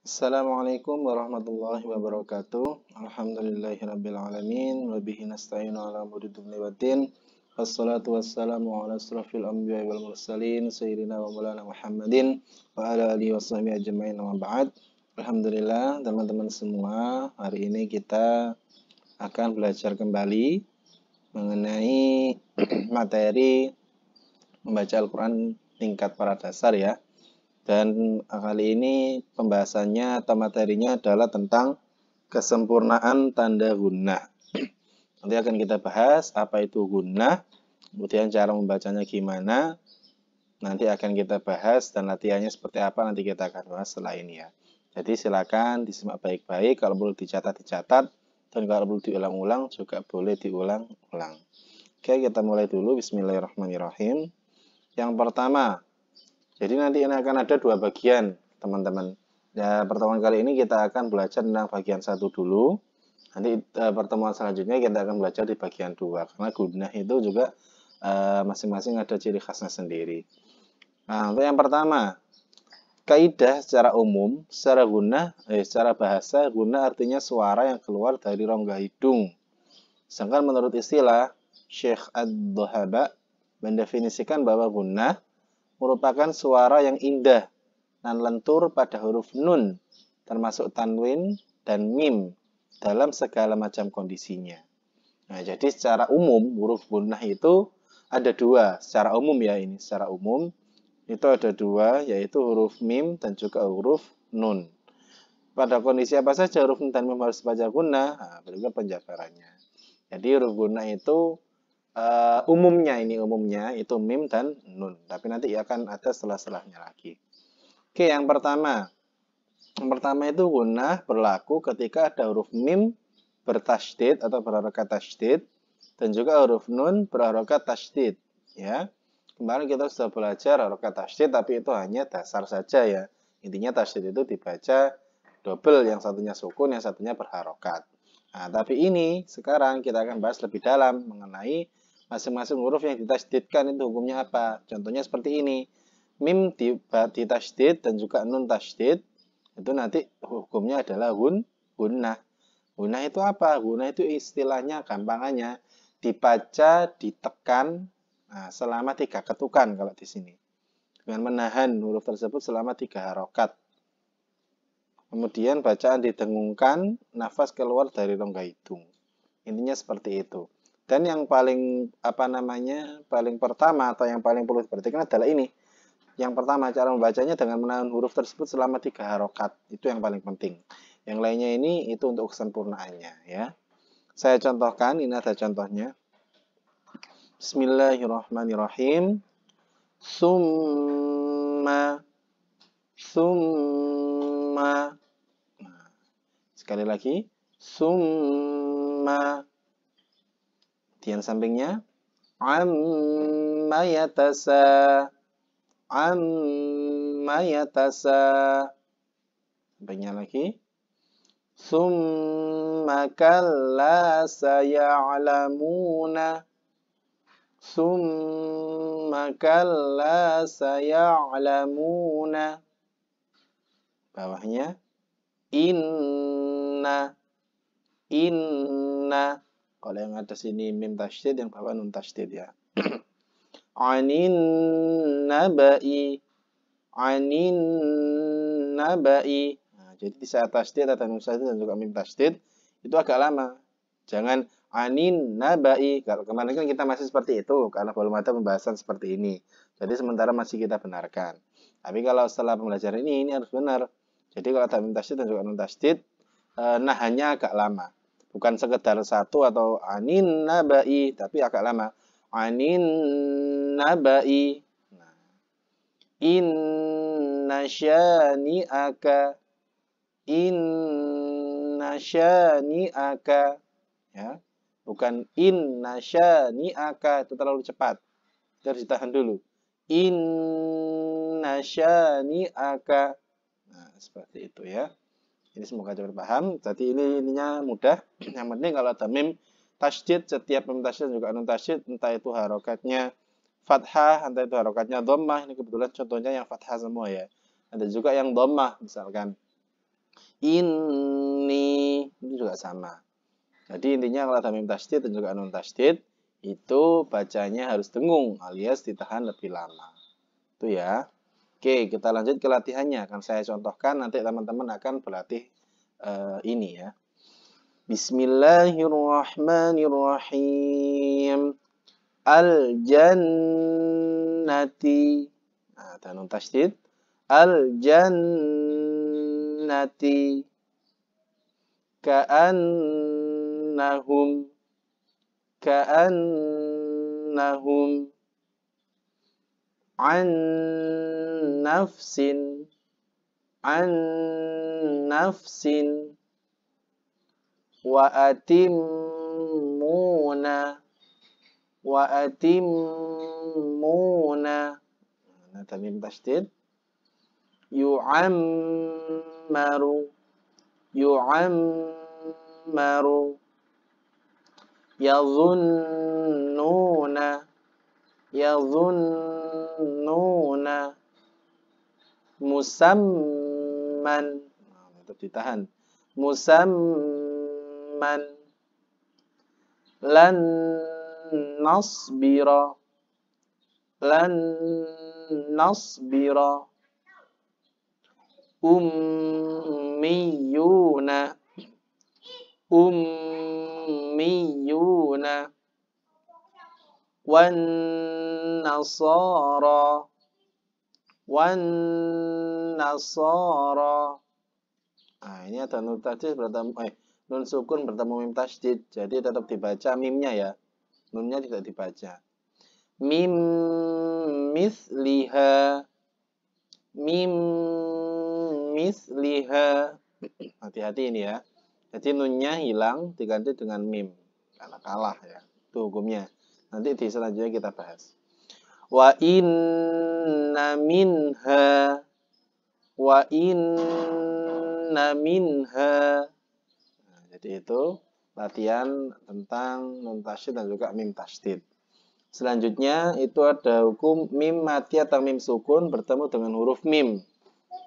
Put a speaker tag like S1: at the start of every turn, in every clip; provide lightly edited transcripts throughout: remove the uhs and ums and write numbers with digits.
S1: Assalamualaikum warahmatullahi wabarakatuh. Alhamdulillahirabbil alamin wa bihi nasta'inu ala umuri dunya waddin. Wassalatu wassalamu ala asrofil anbiya'i wal mursalin sayyidina wa maulana Muhammadin wa ala alihi washabihi ajmain, amma ba'd. Alhamdulillah teman-teman semua, hari ini kita akan belajar kembali mengenai materi membaca Al-Qur'an tingkat pradasar ya. Dan kali ini pembahasannya atau materinya adalah tentang kesempurnaan tanda gunnah. Nanti akan kita bahas apa itu gunnah, kemudian cara membacanya gimana. Nanti akan kita bahas dan latihannya seperti apa, nanti kita akan bahas setelah ini ya. Jadi silakan disimak baik-baik, kalau perlu dicatat, dan kalau perlu diulang-ulang juga boleh diulang-ulang. Oke, kita mulai dulu. Bismillahirrahmanirrahim. Yang pertama, jadi nanti ini akan ada dua bagian, teman-teman. Ya, pertemuan kali ini kita akan belajar tentang bagian 1 dulu. Nanti pertemuan selanjutnya kita akan belajar di bagian 2. Karena gunnah itu juga masing-masing ada ciri khasnya sendiri. Nah, untuk yang pertama, kaidah secara umum, secara bahasa, gunnah artinya suara yang keluar dari rongga hidung. Sedangkan menurut istilah Syekh Ad-Dhahaba mendefinisikan bahwa gunnah merupakan suara yang indah dan lentur pada huruf nun, termasuk tanwin dan mim, dalam segala macam kondisinya. Nah, jadi secara umum, huruf gunnah itu ada dua. Secara umum ya, ini secara umum, itu ada dua, yaitu huruf mim dan juga huruf nun. Pada kondisi apa saja huruf nun dan mim harus dibaca gunnah? Nah, berikut penjabarannya. Jadi huruf gunnah itu umumnya itu mim dan nun, tapi nanti akan ada setelah-setelahnya lagi. Oke, yang pertama itu gunnah berlaku ketika ada huruf mim bertasydid atau berharokat tasydid dan juga huruf nun berharokat tasydid ya. Kemarin kita sudah belajar harokat tasydid, tapi itu hanya dasar saja ya. Intinya tasydid itu dibaca double, yang satunya sukun, yang satunya berharokat. Nah, tapi ini sekarang kita akan bahas lebih dalam mengenai masing-masing huruf yang ditasydidkan itu hukumnya apa. Contohnya seperti ini. Mim ditasydid dan juga nun tasydid, itu nanti hukumnya adalah gunnah. Gunnah itu apa? Gunnah itu istilahnya, gampangannya dibaca, ditekan selama 3 ketukan kalau di sini. Dengan menahan huruf tersebut selama 3 harokat. Kemudian bacaan didengungkan, nafas keluar dari rongga hidung. Intinya seperti itu. Dan yang paling paling pertama atau yang paling perlu diperhatikan adalah ini. Yang pertama, cara membacanya dengan menahan huruf tersebut selama 3 harokat. Itu yang paling penting. Yang lainnya ini itu untuk kesempurnaannya ya. Saya contohkan, ini ada contohnya. Bismillahirrahmanirrahim. Summa. Nah, sekali lagi. Summa. Kemudian sampingnya amma yatasa. Sampingnya lagi summa kalla saya'lamuna. Bawahnya inna. Kalau yang atas ini mim tasydid, yang bawah nun tasydid ya. Anin nabai. Nah, jadi di saat tasydid atau nun tasydid dan juga mim tasydid itu agak lama. Jangan anin nabai. Kalau kemarin kan kita masih seperti itu karena belum ada pembahasan seperti ini. Jadi sementara masih kita benarkan. Tapi kalau setelah pembelajaran ini harus benar. Jadi kalau ada mim tasydid dan juga nun tasydid, nahannya agak lama. Bukan sekedar satu atau anin nabai, tapi agak lama. Anin nabai. Nah, inna syani'aka. Ya. Bukan inna syani'aka, itu terlalu cepat. Harus ditahan dulu. Inna syani'aka. Nah, seperti itu ya. Ini semoga cepat paham. Jadi ininya mudah. Yang penting kalau ada mim tasydid, setiap mim tasydid juga nun tasydid, entah itu harokatnya fathah, entah itu harokatnya dhammah. Ini kebetulan contohnya yang fathah semua ya. Ada juga yang dhammah misalkan. Ini juga sama. Jadi intinya kalau ada mim tasydid dan juga nun tasydid itu bacanya harus dengung alias ditahan lebih lama. Itu ya. Oke, kita lanjut ke latihannya. Akan saya contohkan, nanti teman-teman akan berlatih ini ya. Bismillahirrahmanirrahim. Al-jannati. Nah, ada nun tasydid. Al-jannati. Ka'annahum. Ka'annahum. An nafsin. An nafsin. Wa atimmuna. Wa atimmuna. Nah, tamim tasydid. Yu'ammaru. Yu'ammaru. Yadhunnuna. Yadhunnuna. Musamman. Nah, tetap ditahan. Musamman. Lan nasbira. Lan nasbira. Ummiyuna. Ummiyuna. Wan nasara. Wan nasara. Nah, ini ada nun tasydid bertemu nun sukun bertemu mim tasydid. Jadi tetap dibaca mimnya ya. Nunnya tidak dibaca. Mim misliha. Mim misliha. Hati-hati ini ya. Jadi nunnya hilang diganti dengan mim. Karena kalah ya. Itu hukumnya. Nanti di selanjutnya kita bahas. Wa inna minha. Wa inna minha. Nah, jadi itu latihan tentang nun tasydid dan juga mim tasydid. Selanjutnya itu ada hukum mim mati atau mim sukun bertemu dengan huruf mim.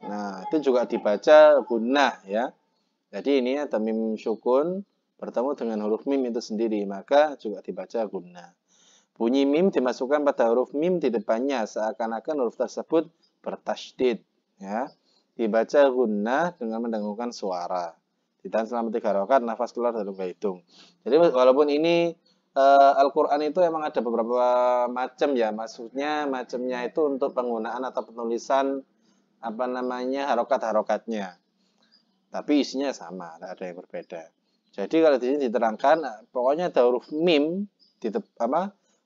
S1: Nah, itu juga dibaca gunnah ya. Jadi ini ada mim sukun bertemu dengan huruf mim itu sendiri, maka juga dibaca gunnah. Bunyi mim dimasukkan pada huruf mim di depannya seakan-akan huruf tersebut bertasydid ya. Dibaca gunnah dengan mendengungkan suara. Ditahan selama 3 rakaat, nafas keluar dan lupa hitung. Jadi walaupun ini Al-Quran itu emang ada beberapa macam ya, maksudnya macamnya itu untuk penggunaan atau penulisan harokat-harokatnya. Tapi isinya sama, tidak ada yang berbeda. Jadi kalau di sini diterangkan, pokoknya ada huruf mim,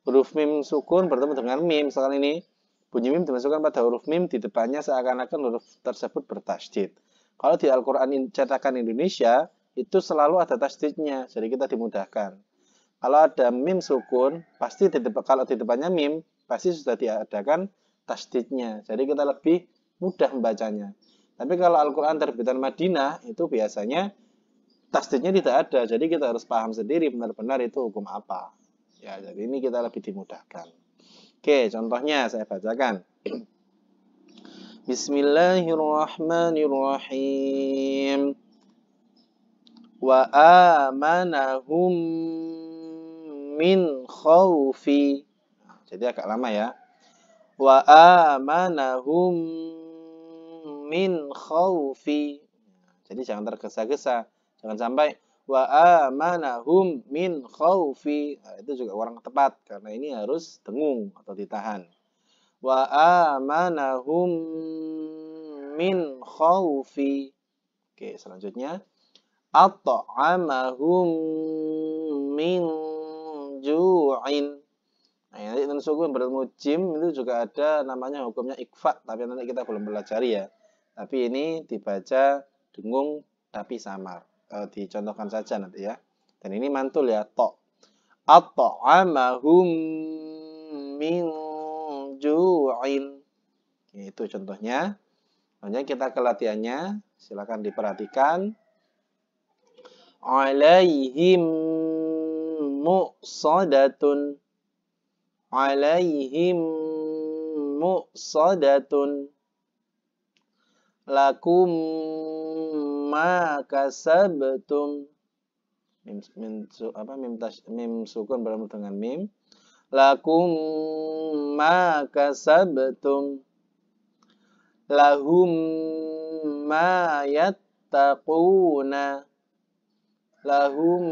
S1: huruf mim sukun bertemu dengan mim. Misalkan ini bunyi mim dimasukkan pada huruf mim di depannya seakan-akan huruf tersebut bertasydid. Kalau di Al-Quran cetakan Indonesia itu selalu ada tasydidnya, jadi kita dimudahkan. Kalau ada mim sukun, pasti kalau di depannya mim, pasti sudah diadakan tasydidnya. Jadi kita lebih mudah membacanya. Tapi kalau Al-Quran terbitan Madinah, itu biasanya tasydidnya tidak ada. Jadi kita harus paham sendiri benar-benar itu hukum apa. Ya, jadi ini kita lebih dimudahkan. Oke, contohnya saya bacakan. Bismillahirrahmanirrahim. Wa amanahum min khawfi. Jadi agak lama ya. Wa amanahum min khawfi. Jadi jangan tergesa-gesa. Jangan sampai wa amanahum min khawfi. Nah, itu juga kurang tepat karena ini harus dengung atau ditahan. Wa amanahum min khawfi. Oke, selanjutnya at'amahum min ju'in. Nah, nanti nun sukun bertemu jim itu juga ada namanya hukumnya ikfa, tapi nanti kita belum pelajari ya. Tapi ini dibaca dengung tapi samar. Dicontohkan saja nanti ya. Dan ini mantul ya, to. At'amahum min ju'in. Itu contohnya. Selanjutnya kita ke latihannya. Silakan diperhatikan. Alaihim muqsadatun. Alaihim muqsadatun. Lakum ma kasabtum. Mim sukun bertemu dengan mim. Lakum ma kasabtum. Lahum ma yattaquna. Lahum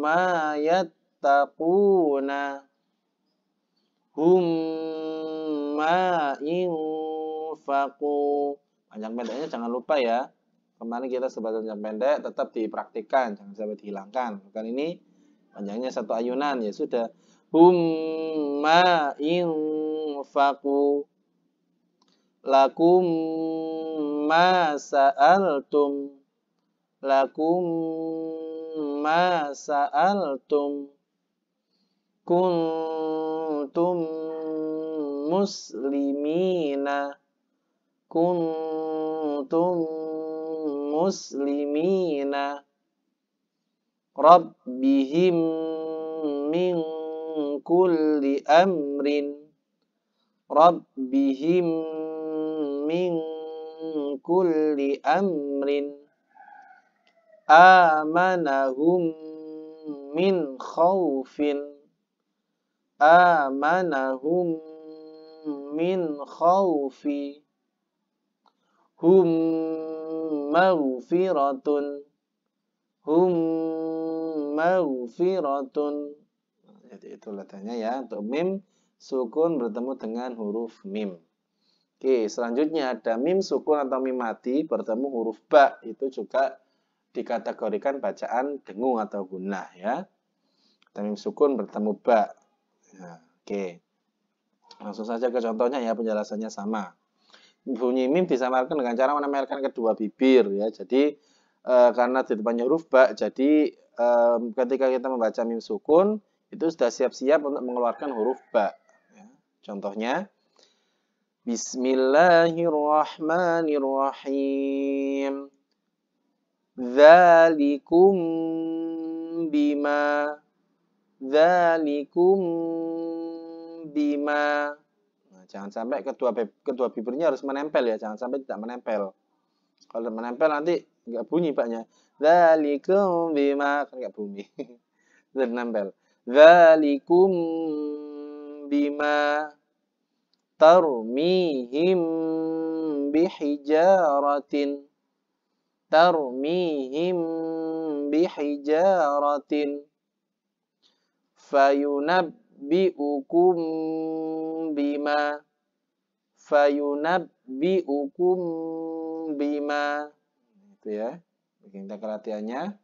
S1: ma yattaquna. Hum ma infaqu. Panjang pendeknya jangan lupa ya. Kemarin kita sebatas panjang pendek tetap dipraktikkan, jangan sampai dihilangkan. Bukan ini panjangnya satu ayunan ya sudah. Hum ma infaqu. Lakum ma sa'altum. Lakum ma sa'altum. Kuntum muslimina. Kuntum muslimina. Rabbihim min kulli amrin. Rabbihim min kulli amrin. Amanahum min khawfin. Amanahum min khawfi. Hum maghfiratun. Hum maghfiratun. Jadi itu latihnya ya. Untuk mim sukun bertemu dengan huruf mim. Oke, selanjutnya ada mim sukun atau mim mati bertemu huruf ba. Itu juga dikategorikan bacaan dengung atau gunnah ya. Ada mim sukun bertemu ba. Ya, oke. Langsung saja ke contohnya ya, penjelasannya sama. Bunyi mim disamarkan dengan cara menempelkan kedua bibir ya. Jadi karena di depannya huruf ba, jadi ketika kita membaca mim sukun itu sudah siap-siap untuk mengeluarkan huruf ba. Ya. Contohnya Bismillahirrahmanirrahim. Dzalikum bima. Dzalikum bima. Jangan sampai kedua bibirnya harus menempel ya, jangan sampai tidak menempel. Kalau menempel nanti nggak bunyi baknya. Dzalikum bima, kan nggak bunyi. Sudah menempel. Dzalikum bima tarmihim bihijaratin. Tarmihim bihijaratin. Fayunabbi'ukum bima. Fayunabbi'ukum bima. Itu ya. Kita ke latihannya.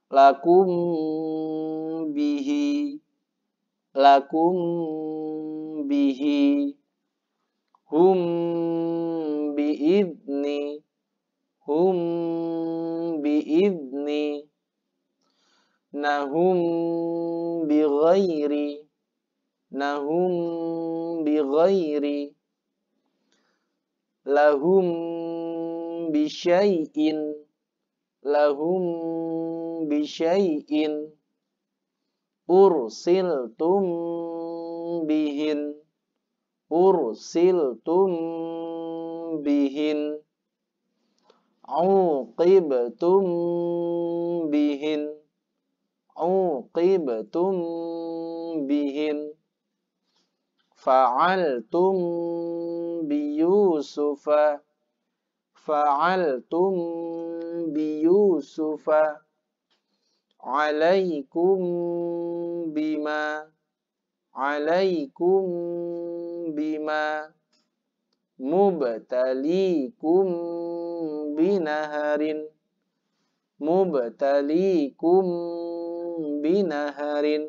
S1: Lakum bihi. Lakum bihi. Hum biidni. Hum biidni. Nahum bighairi. Nahum bighairi. Lahum bisyai'in. Lahum bisyai'in. Ursiltum bihin. Ursiltum bihin. Uqibtum bihin. Uqibtum bihin. Fa'altum biyusufa. Fa'altum biyusufa. Alaikum bima. Alaikum bima. Mubtalikum binaharin. Mubtalikum binaharin.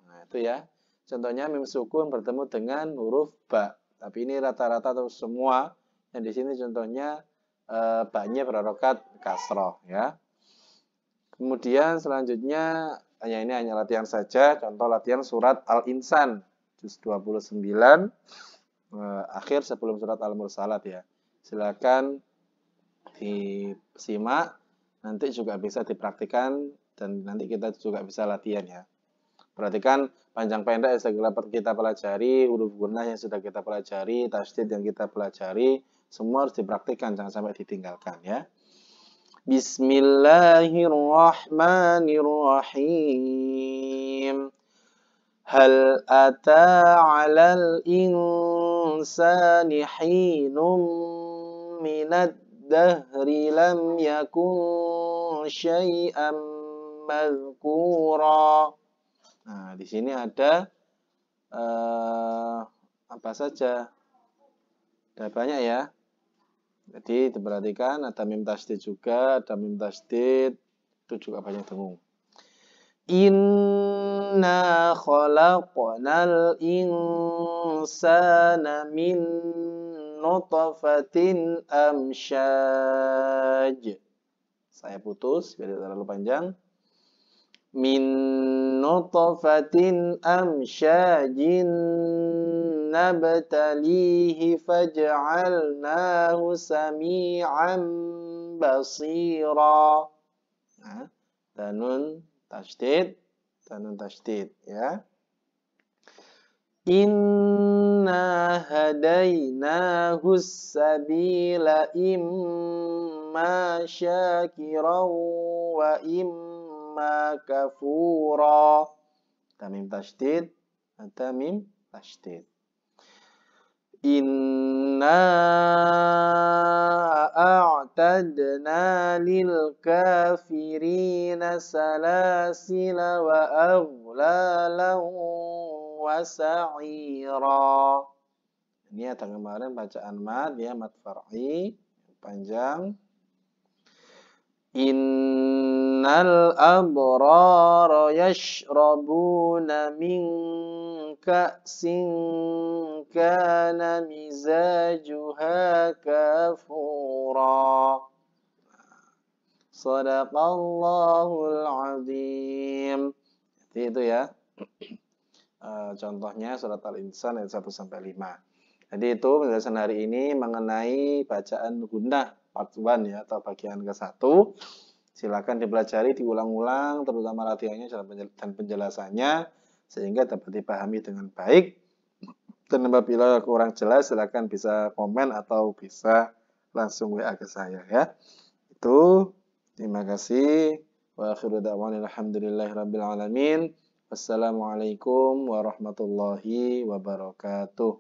S1: Nah, itu ya. Contohnya mim sukun bertemu dengan huruf ba. Tapi ini rata-rata atau semua. Yang di sini contohnya ba-nya berharokat kasroh ya. Kemudian selanjutnya ya ini hanya latihan saja. Contoh latihan surat Al-Insan juz 29 akhir sebelum surat Al-Mursalat ya. Silakan disimak. Nanti juga bisa dipraktikkan dan nanti kita juga bisa latihan ya. Perhatikan panjang pendek yang sudah kita pelajari, huruf gunnah yang sudah kita pelajari, tasydid yang kita pelajari, Semua harus dipraktikkan, jangan sampai ditinggalkan ya. Bismillahirrahmanirrahim. Hal ata 'alal insani hinum minad dahri lam yakun syai'an madhkura. Nah, di sini ada apa saja? Ada banyak ya. Jadi diperhatikan ada mim tasdid juga, ada mim tasdid itu juga banyak dengung. Inna khalaqnal insana min nutfatin amsyaj. Saya putus biar tidak terlalu panjang. Min nutfatin amsyajin nabtalihi faj'alnahu sami'an basira. Nah, tanun tasydid ya. Inna hadainahu sabila imma syakiran wa imma kafura. Tamim tasydid, tamim tasydid. Inna a'tadna lil kafirina salasila wa aghlalan wa sa'ira. Ini ada kemarin bacaan mad ya, mad far'i panjang. Innal abrara yashrabuna min ka'sin kana mizajuha kafura. Shadaqallahul azim. Jadi itu ya. Contohnya surat Al-Insan ayat 1 sampai 5. Jadi itu penjelasan hari ini mengenai bacaan gunnah part 1 ya, atau bagian ke-1. Silakan dipelajari, diulang-ulang, terutama latihannya dan penjelasannya sehingga dapat dipahami dengan baik. Dan apabila kurang jelas silakan bisa komen atau bisa langsung WA ke saya ya. Itu terima kasih. Wa akhiru da'wana alhamdulillahirabbil alamin. Wassalamualaikum warahmatullahi wabarakatuh.